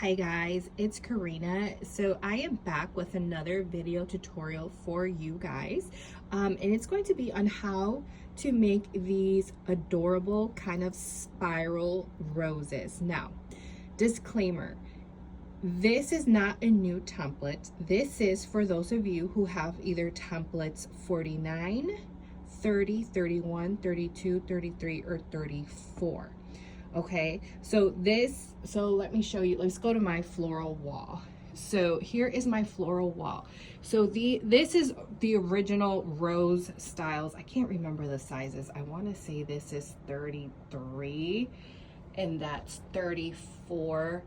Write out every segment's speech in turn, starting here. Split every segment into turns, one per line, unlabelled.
Hi guys, it's Karina. So I am back with another video tutorial for you guys. And it's going to be on how to make these adorable kind of spiral roses. Now, disclaimer, this is not a new template. This is for those of you who have either templates 49, 30, 31, 32, 33, or 34. Okay, so let me show you. Let's go to my floral wall. So here is my floral wall. So this is the original rose styles. I can't remember the sizes. I want to say this is 33 and that's 34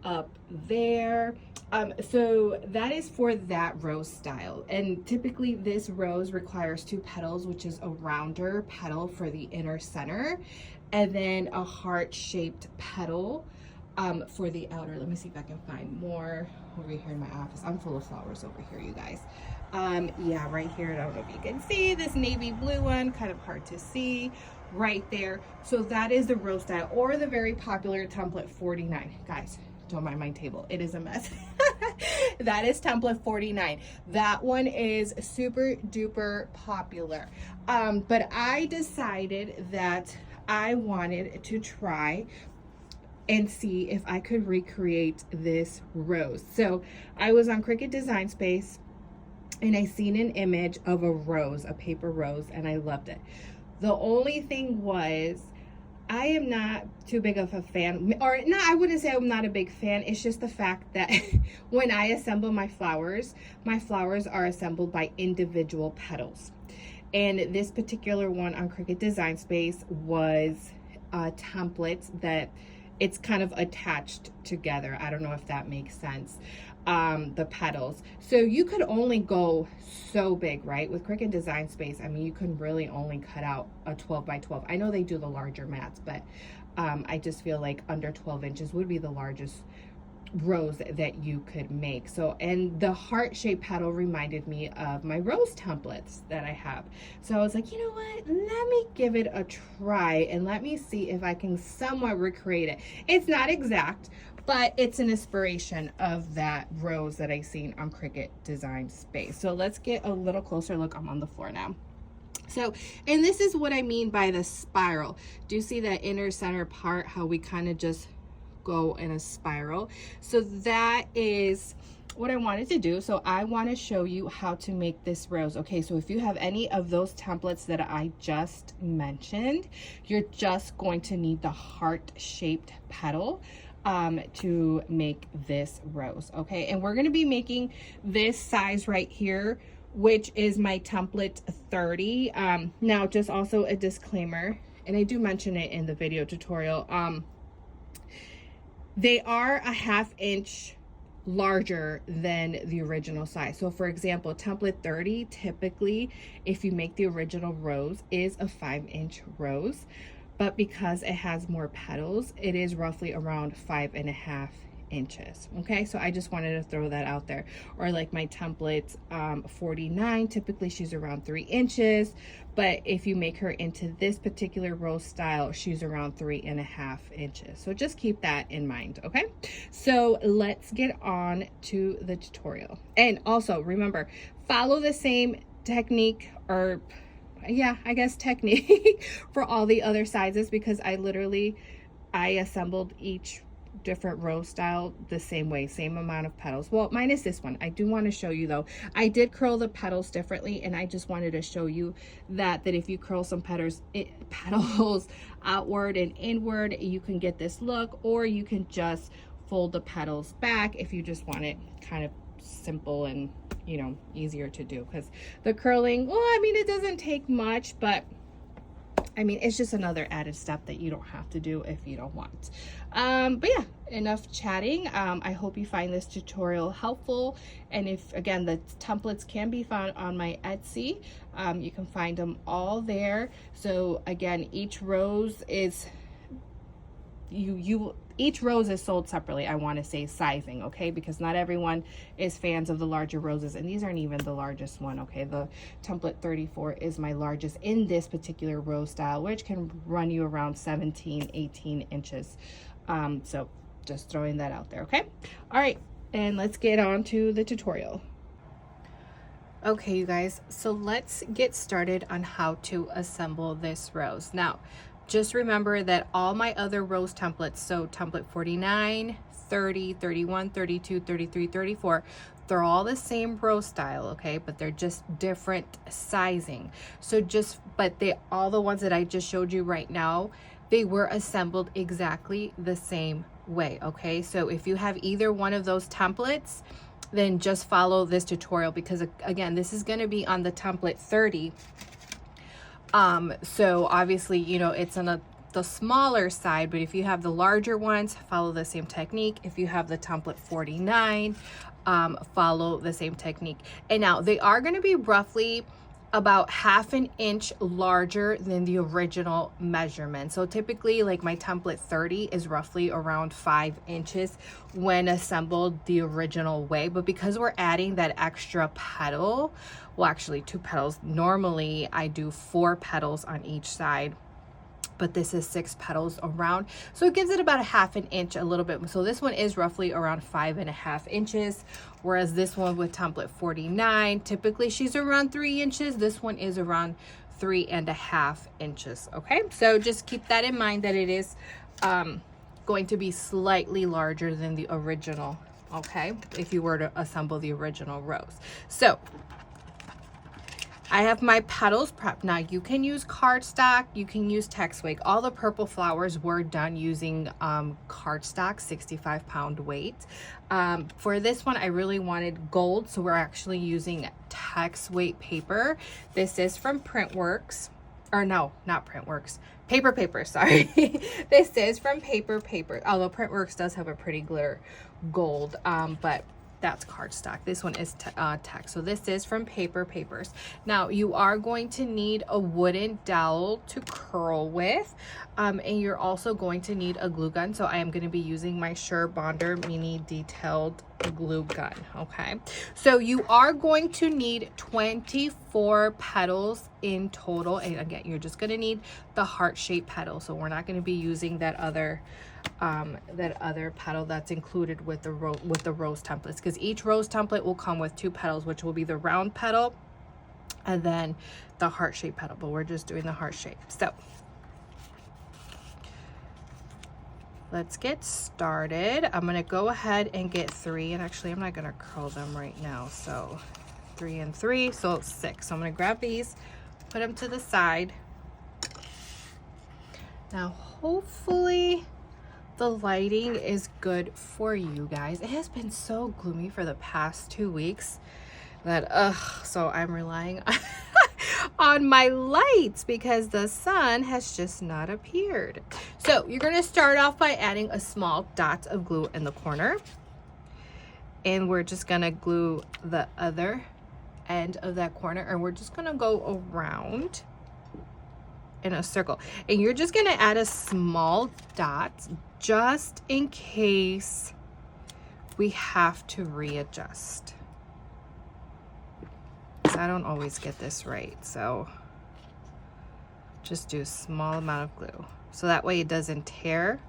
up there. So that is for that rose style, and typically this rose requires 2 petals, which is a rounder petal for the inner center, and then a heart-shaped petal for the outer. Let me see if I can find more over here in my office. I'm full of flowers over here, you guys. Yeah, right here. I don't know if you can see this navy blue one, kind of hard to see right there. So that is the rose style, or the very popular template 49. Guys, don't mind my table, it is a mess. That is template 49. That one is super duper popular. But I decided that I wanted to try and see if I could recreate this rose. So I was on Cricut Design Space and I seen an image of a rose, a paper rose, and I loved it. The only thing was, I am not too big of a fan, or no, I wouldn't say I'm not a big fan. It's just the fact that when I assemble my flowers are assembled by individual petals. And this particular one on Cricut Design Space was a template that it's kind of attached together. I don't know if that makes sense. The petals. So you could only go so big, right? With Cricut Design Space, I mean, you can really only cut out a 12 by 12. I know they do the larger mats, but I just feel like under 12 inches would be the largest rose that you could make. So, and the heart-shaped petal reminded me of my rose templates that I have. So I was like, you know what, let me give it a try and let me see if I can somewhat recreate it. It's not exact, but it's an inspiration of that rose that I seen on Cricut Design Space. So let's get a little closer look. I'm on the floor now. So, and this is what I mean by the spiral. Do you see that inner center part, how we kind of just go in a spiral? So that is what I wanted to do. So I want to show you how to make this rose. Okay, so if you have any of those templates that I just mentioned, you're just going to need the heart-shaped petal to make this rose. Okay, and we're going to be making this size right here, which is my template 30. Now, just also a disclaimer, and I do mention it in the video tutorial, they are a 1/2 inch larger than the original size. So for example, template 30, typically if you make the original rose, is a 5-inch rose, but because it has more petals, it is roughly around 5.5 inches. Okay, so I just wanted to throw that out there. Or like my template 49, typically she's around 3 inches, but if you make her into this particular rose style, she's around 3.5 inches. So just keep that in mind. Okay, so let's get on to the tutorial. And also remember, follow the same technique, or yeah, I guess technique for all the other sizes, because I assembled each different rose style the same way, same amount of petals. Well, minus this one. I do want to show you though, I did curl the petals differently, and I just wanted to show you that if you curl some petals outward and inward, you can get this look, or you can just fold the petals back if you just want it kind of simple and, you know, easier to do. Because the curling, well, I mean, it doesn't take much, but I mean, it's just another added step that you don't have to do if you don't want. But yeah, enough chatting. I hope you find this tutorial helpful. And if, again, the templates can be found on my Etsy. You can find them all there. So again, each rose is, each rose is sold separately. I want to say sizing, okay, because not everyone is fans of the larger roses, and these aren't even the largest one. Okay, the template 34 is my largest in this particular rose style, which can run you around 17-18 inches. So Just throwing that out there, okay? All right, and let's get on to the tutorial. Okay, you guys, so let's get started on how to assemble this rose. Now, just remember that all my other rose templates, so template 49, 30, 31, 32, 33, 34, they're all the same rose style, okay? But they're just different sizing. So all the ones that I just showed you right now, they were assembled exactly the same way, okay? So if you have either one of those templates, then just follow this tutorial, because again, this is going to be on the template 30. So obviously, you know, it's on the smaller side, but if you have the larger ones, follow the same technique. If you have the template 49, follow the same technique. And now they are going to be roughly about 1/2 inch larger than the original measurement. So typically, like my template 30 is roughly around 5 inches when assembled the original way. But because we're adding that extra petal, well, actually 2 petals, normally I do 4 petals on each side, but this is 6 petals around, so it gives it about 1/2 inch, a little bit. So this one is roughly around 5.5 inches, whereas this one with template 49, typically she's around 3 inches. This one is around 3.5 inches. Okay, so just keep that in mind, that it is going to be slightly larger than the original, okay, if you were to assemble the original rose. So I have my petals prepped. Now you can use cardstock, you can use Textwig. All the purple flowers were done using cardstock, 65-pound weight. For this one, I really wanted gold, so we're actually using Textwig paper. This is from Printworks, or no, not Printworks, Paper, sorry. This is from Paper, although Printworks does have a pretty glitter gold, but that's cardstock. This one is text. So this is from Papers. Now you are going to need a wooden dowel to curl with, and you're also going to need a glue gun. So I am going to be using my Sure Bonder mini detailed glue gun. Okay, so you are going to need 24 petals in total, and again, you're just going to need the heart-shaped petal. So we're not going to be using that other petal that's included with the rose templates, because each rose template will come with 2 petals, which will be the round petal and then the heart-shaped petal, but we're just doing the heart shape. So let's get started. I'm going to go ahead and get 3, and actually I'm not going to curl them right now, so 3 and 3, so 6. So I'm going to grab these, put them to the side. Now hopefully the lighting is good for you guys. It has been so gloomy for the past 2 weeks that so I'm relying on my lights because the sun has just not appeared. So you're going to start off by adding a small dot of glue in the corner, and we're just going to glue the other end of that corner, and we're just going to go around in a circle, and you're just going to add a small dot just in case we have to readjust. I don't always get this right, so just do a small amount of glue so that way it doesn't tear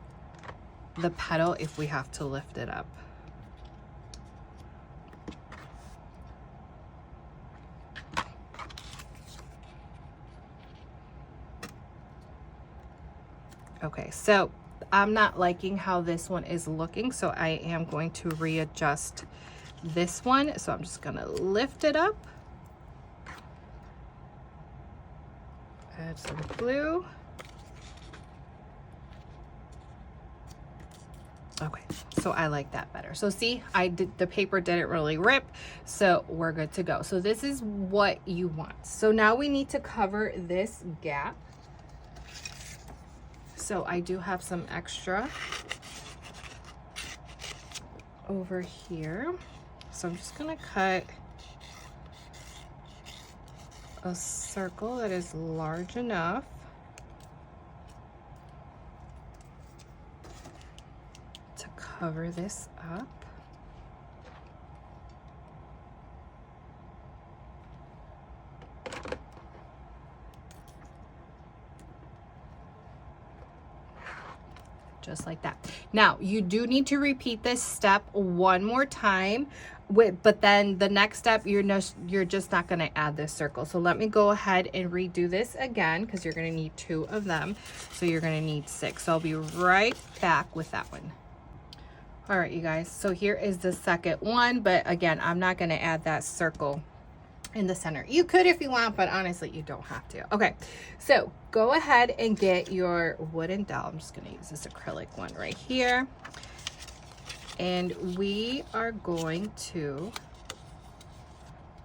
the petal if we have to lift it up. Okay, so I'm not liking how this one is looking, so I am going to readjust this one. So I'm just gonna lift it up, add some glue. Okay, so I like that better. So see, the paper didn't really rip, so we're good to go. So this is what you want. So now we need to cover this gap. So I do have some extra over here. So I'm just gonna cut a circle that is large enough to cover this up. just like that. Now, you do need to repeat this step one more time, but then the next step, you're just not going to add this circle. So let me go ahead and redo this again, because you're going to need 2 of them. So you're going to need 6. So I'll be right back with that one. All right, you guys, so here is the second one, but again, I'm not going to add that circle in the center. You could if you want, but honestly, you don't have to. Okay, so go ahead and get your wooden dowel. I'm just going to use this acrylic one right here. And we are going to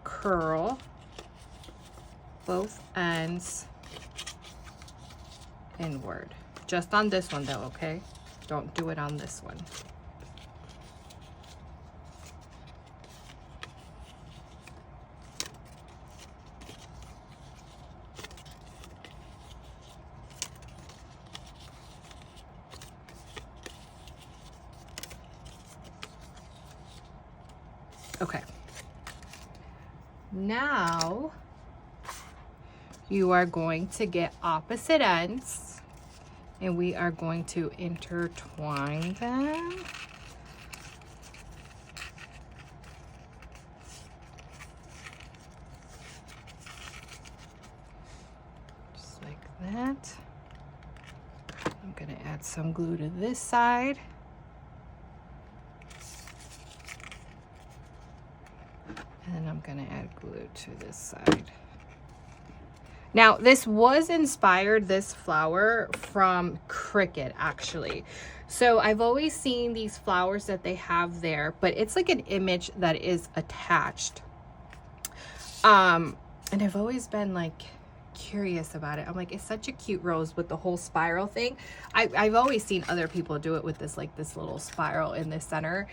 curl both ends inward. Just on this one though, okay? Don't do it on this one. Okay. Now you are going to get opposite ends and we are going to intertwine them. Just like that. I'm going to add some glue to this side. And then I'm going to add glue to this side. Now, this was inspired, this flower, from Cricut, actually. So I've always seen these flowers that they have there, but it's like an image that is attached. And I've always been like curious about it. I'm like, it's such a cute rose with the whole spiral thing. I've always seen other people do it with this, like this little spiral in the center.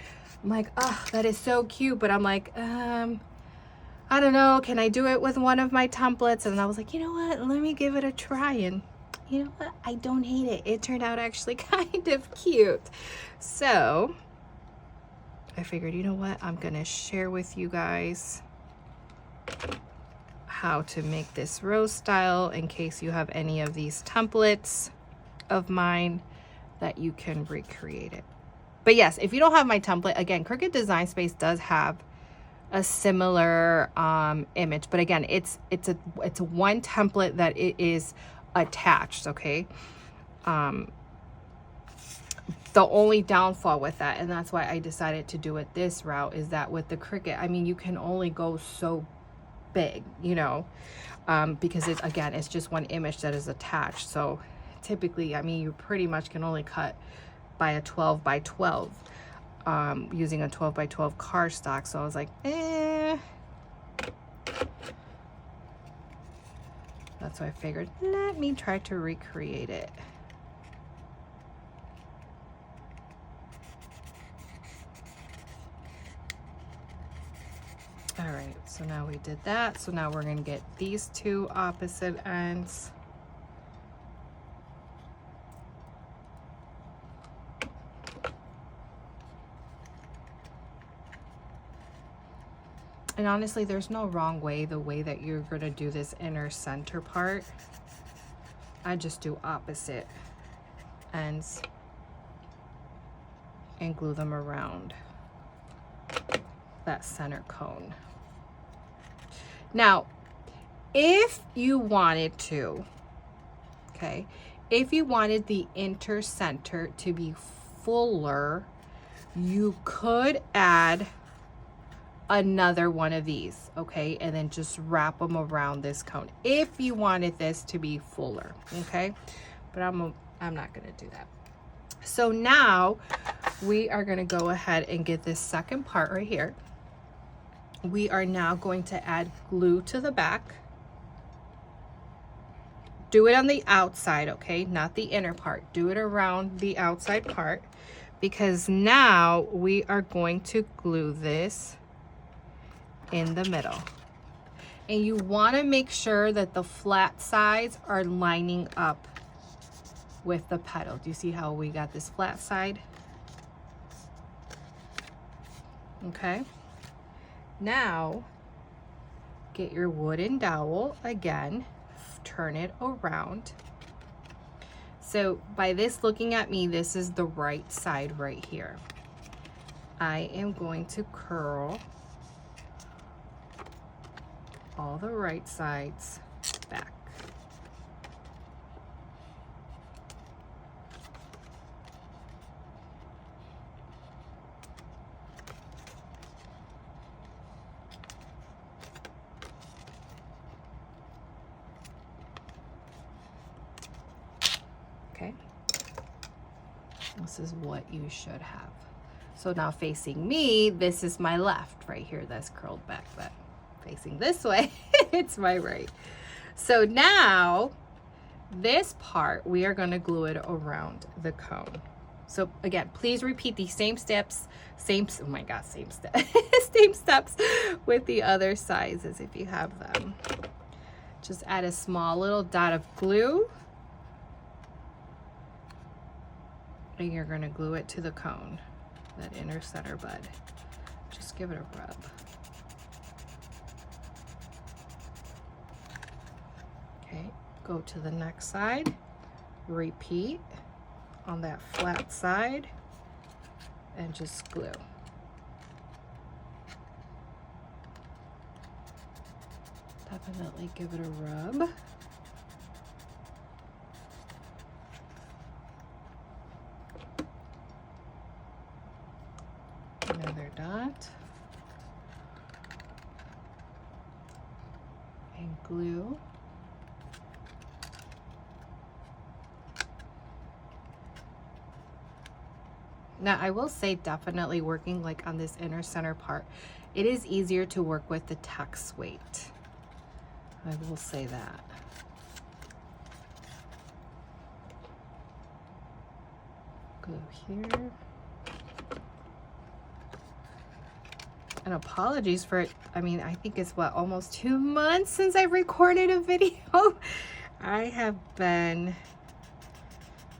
I'm like, oh, that is so cute. But I'm like, I don't know, can I do it with one of my templates? And I was like, you know what, let me give it a try. And you know what, I don't hate it. It turned out actually kind of cute. So I figured, you know what, I'm gonna share with you guys how to make this rose style in case you have any of these templates of mine that you can recreate it. But yes, if you don't have my template, again, Cricut Design Space does have a similar image, but again, it's one template that it is attached. Okay, the only downfall with that, and that's why I decided to do it this route, is that with the Cricut, I mean, you can only go so big, you know, because it's just one image that is attached. So typically, I mean, you pretty much can only cut by a 12 by 12. Using a 12 by 12 cardstock. So I was like, that's why I figured, let me try to recreate it. All right, so now we did that. So now we're gonna get these 2 opposite ends. And honestly, there's no wrong way, the way that you're going to do this inner center part. I just do opposite ends and glue them around that center cone. Now, if you wanted to, okay, if you wanted the inner center to be fuller, you could add another one of these, okay, and then just wrap them around this cone if you wanted this to be fuller, okay, but I'm not gonna do that. So now we are gonna go ahead and get this second part right here. We are now going to add glue to the back. Do it on the outside, okay, not the inner part. Do it around the outside part, because now we are going to glue this in the middle. And you want to make sure that the flat sides are lining up with the petal. Do you see how we got this flat side? Okay. Now, get your wooden dowel again, turn it around, So by this looking at me, this is the right side right here. I am going to curl all the right sides back. Okay, this is what you should have. So now facing me, this is my left right here that's curled back, but facing this way, it's my right. So now this part, we are going to glue it around the cone. So again, please repeat these same steps, oh my God, same steps with the other sizes if you have them. Just add a small little dot of glue. And you're going to glue it to the cone, that inner center bud. Just give it a rub. Okay, go to the next side, repeat on that flat side, and just glue. Definitely give it a rub. Another dot. And glue. Now I will say, definitely working like on this inner center part, it is easier to work with the text weight. I will say that. Glue here. And apologies for it. I mean, I think it's what, almost 2 months since I recorded a video. I have been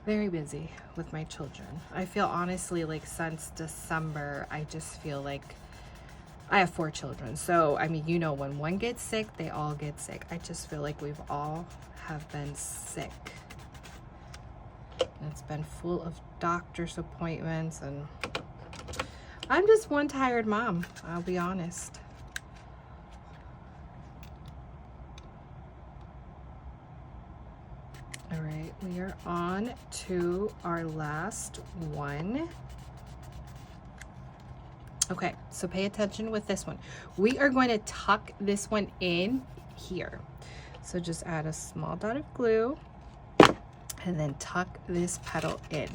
very busy with my children. I feel honestly like since December, I just feel like I have 4 children. So, I mean, you know, when one gets sick, they all get sick. I just feel like we've all have been sick. And it's been full of doctor's appointments, and I'm just one tired mom, I'll be honest. All right, we are on to our last one. Okay, so pay attention with this one. We are going to tuck this one in here. So just add a small dot of glue and then tuck this petal in.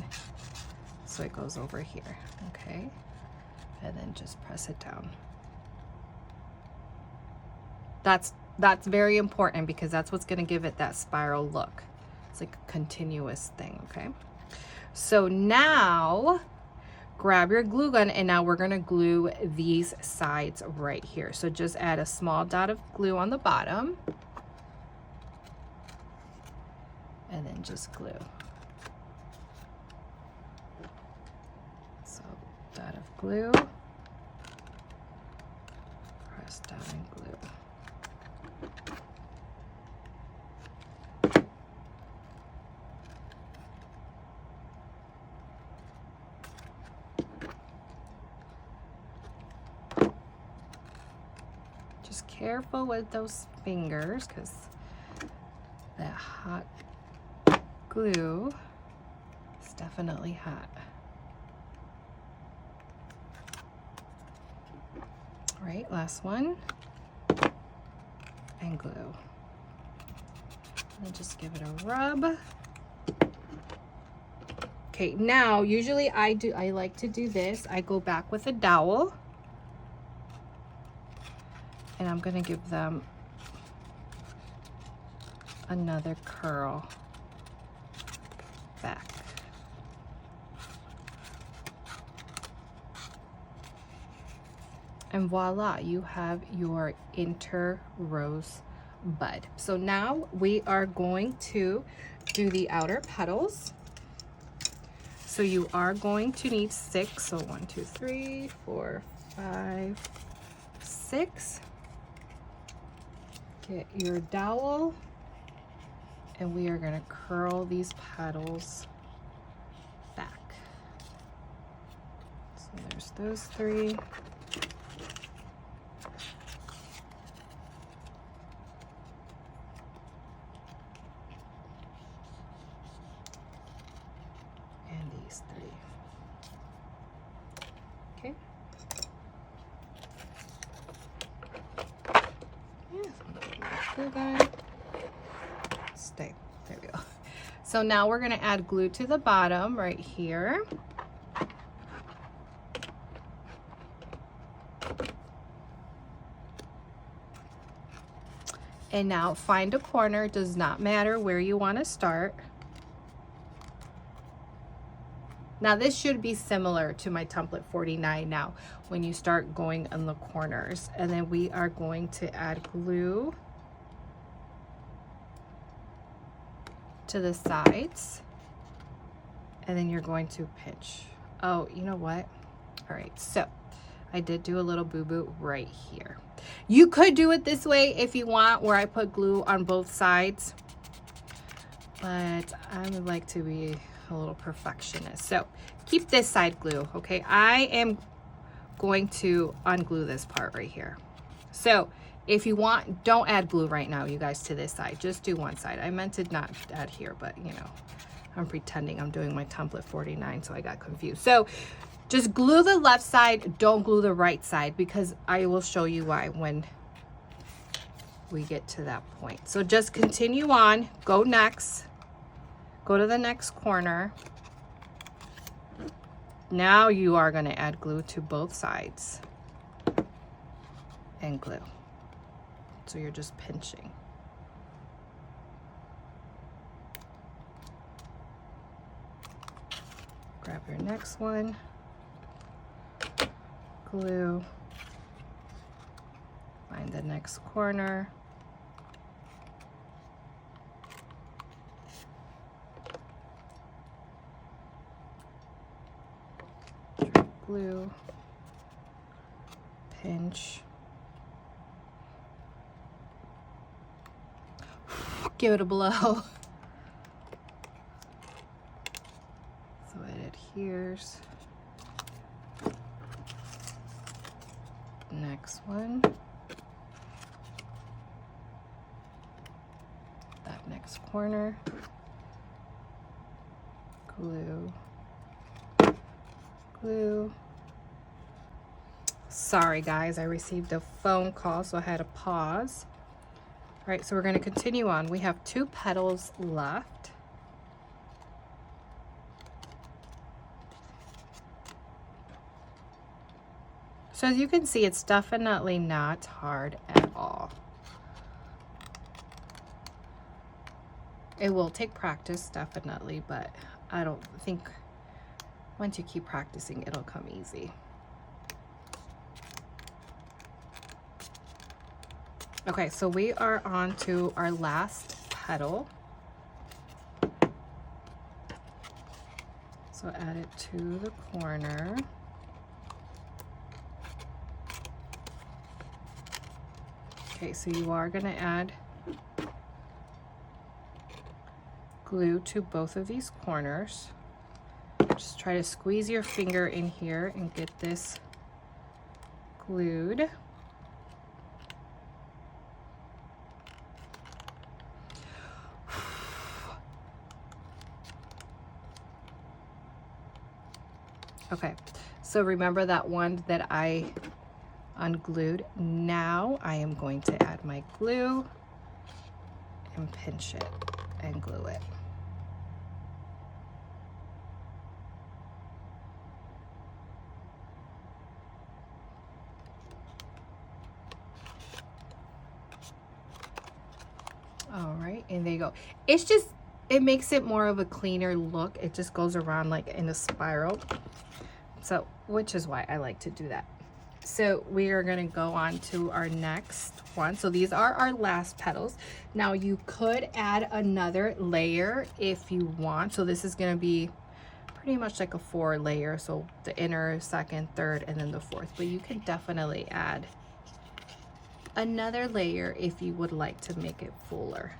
So it goes over here, okay? And then just press it down. That's very important because that's what's gonna give it that spiral look. It's like a continuous thing, okay? So now, grab your glue gun, and now we're gonna glue these sides right here. So just add a small dot of glue on the bottom, and then just glue. So dot of glue, press down and glue. Just careful with those fingers because that hot glue is definitely hot. All right, last one, and glue. And just give it a rub. Okay, now usually I like to do this. I go back with a dowel, and I'm gonna give them another curl back. And voila, you have your inter-rose bud. So now we are going to do the outer petals. So you are going to need 6. So 1, 2, 3, 4, 5, 6. Get your dowel. And we are going to curl these petals back. So there's those 3. And these 3. Okay. Glue gun. Stay. There we go. So now we're going to add glue to the bottom right here. And now find a corner. It does not matter where you want to start. Now this should be similar to my template 49 now when you start going in the corners. And then we are going to add glue to the sides. And then you're going to pinch. Oh, you know what? All right, so I did do a little boo-boo right here. You could do it this way if you want, where I put glue on both sides. But I would like to be a little perfectionist. So keep this side glue, okay? I am going to unglue this part right here. So if you want, don't add glue right now, you guys, to this side. Just do one side. I meant to not add here, but you know, I'm pretending I'm doing my template 49, so I got confused. So just glue the left side, don't glue the right side, because I will show you why when we get to that point. So just continue on, go next. Go to the next corner. Now you are going to add glue to both sides and glue. So you're just pinching. Grab your next one, glue, find the next corner. Glue, pinch, give it a blow. So it adheres. Next one. That next corner. Glue. Glue. Sorry guys, I received a phone call, so I had to pause. All right, so we're going to continue on. We have 2 petals left. So as you can see, it's definitely not hard at all. It will take practice, definitely, but I don't think once you keep practicing, it'll come easy. Okay, so we are on to our last petal. So add it to the corner. Okay, so you are going to add glue to both of these corners. Just try to squeeze your finger in here and get this glued. Okay, so remember that one that I unglued. Now I am going to add my glue and pinch it and glue it. All right, and there you go. It's just, it makes it more of a cleaner look. It just goes around like in a spiral. So, which is why I like to do that. So we are going to go on to our next one. So these are our last petals. Now you could add another layer if you want. So this is going to be pretty much like a 4 layer. So the inner, second, third, and then the fourth. But you can definitely add another layer if you would like to make it fuller.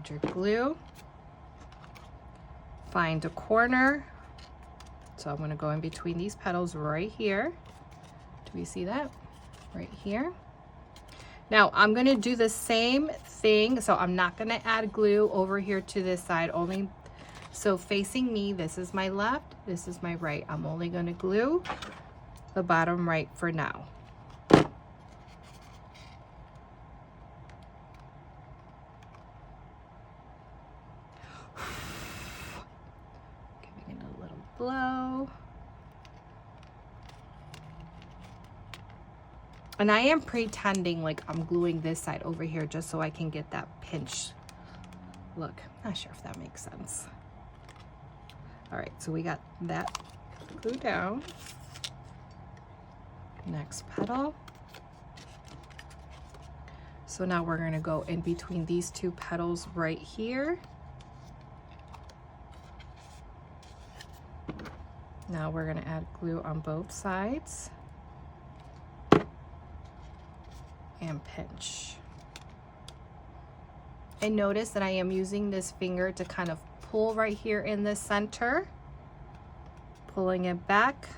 add your glue. Find a corner. So I'm going to go in between these petals right here. Do we see that? Right here. Now I'm going to do the same thing. So I'm not going to add glue over here to this side only. So facing me, this is my left, this is my right. I'm only going to glue the bottom right for now. Giving it a little blow. And I am pretending like I'm gluing this side over here just so I can get that pinch look. Not sure if that makes sense. All right, so we got that glue down. Next petal. So now we're gonna go in between these two petals right here. Now we're gonna add glue on both sides. And pinch. And notice that I am using this finger to kind of pull right here in the center, pulling it back.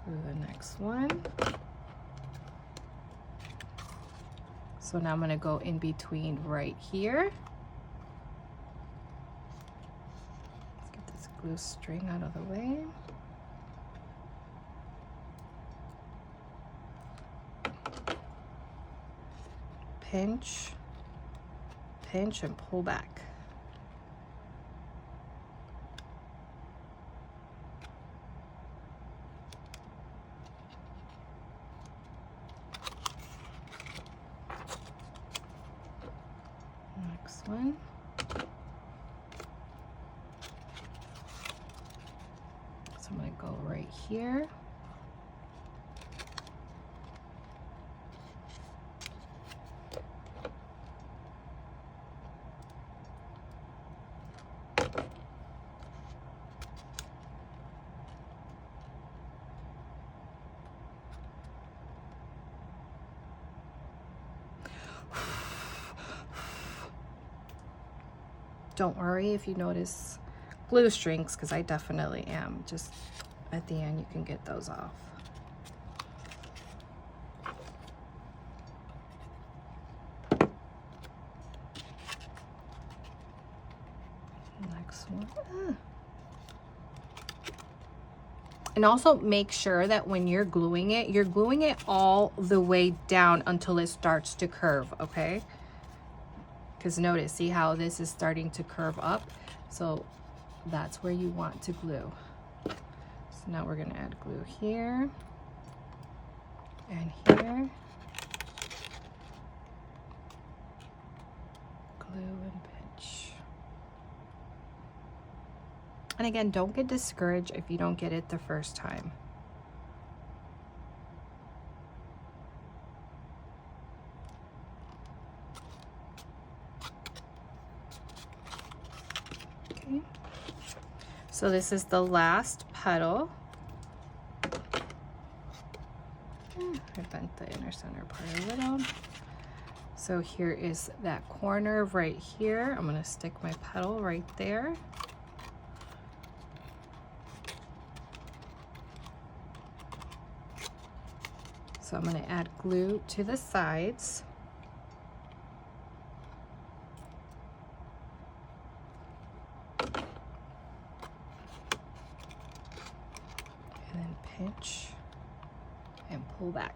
Glue the next one. So now I'm going to go in between right here. Let's get this glue string out of the way. Pinch, pinch, and pull back. Next one. So I'm going to go right here. Don't worry if you notice glue strings, because I definitely am. Just at the end you can get those off. Next one. And also make sure that when you're gluing it all the way down until it starts to curve, okay? Because notice, see how this is starting to curve up? So that's where you want to glue. So now we're going to add glue here and here. Glue and pinch. And again, don't get discouraged if you don't get it the first time. Okay. So this is the last petal. I bent the inner center part a little. So here is that corner right here. I'm going to stick my petal right there. So I'm going to add glue to the sides. And then pinch and pull back.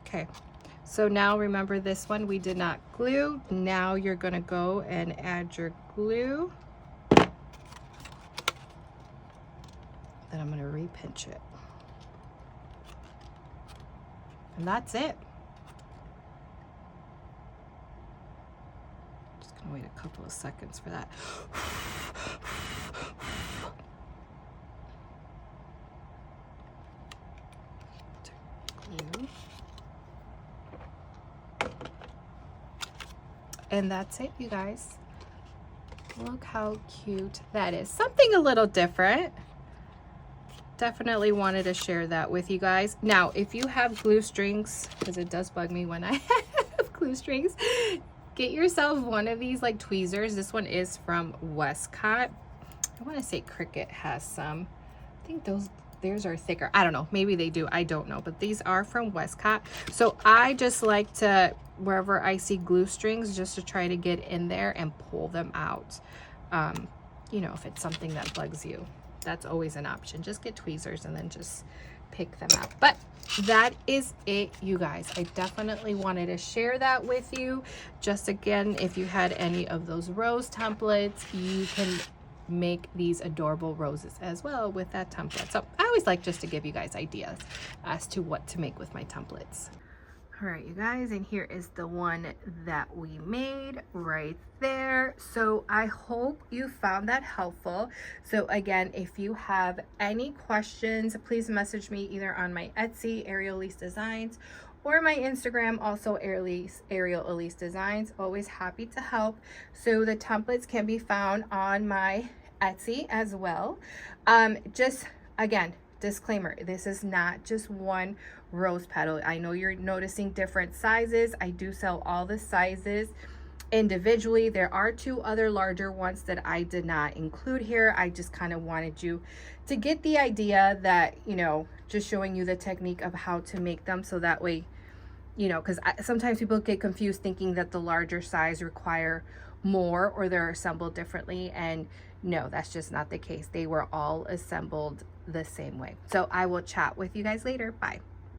Okay, so now remember this one we did not glue. Now you're going to go and add your glue. Then I'm going to re-pinch it. And that's it. Just going to wait a couple of seconds for that. And that's it, you guys. Look how cute that is. Something a little different. Definitely wanted to share that with you guys. Now, if you have glue strings, because it does bug me when I have glue strings, get yourself one of these like tweezers. This one is from Westcott. I want to say Cricut has some. I think theirs are thicker. I don't know. Maybe they do. I don't know. But these are from Westcott. So I just like to, wherever I see glue strings, just to try to get in there and pull them out. You know, if it's something that bugs you, that's always an option. Just get tweezers and then just pick them out. But that is it, you guys. I definitely wanted to share that with you. Just again, if you had any of those rose templates, you can make these adorable roses as well with that template. So I always like just to give you guys ideas as to what to make with my templates. All right, you guys, and here is the one that we made right there. So I hope you found that helpful. So again, if you have any questions, please message me either on my Etsy, Ariel Elise Designs, or my Instagram, also Ariel Elise Designs. Always happy to help. So the templates can be found on my Etsy as well. Just again, disclaimer, this is not just one rose petal. I know you're noticing different sizes. I do sell all the sizes individually. There are 2 other larger ones that I did not include here. I just kind of wanted you to get the idea that, you know, just showing you the technique of how to make them, so that way, you know, because sometimes people get confused thinking that the larger size require more or they're assembled differently, and no, that's just not the case. They were all assembled the same way. So I will chat with you guys later. Bye.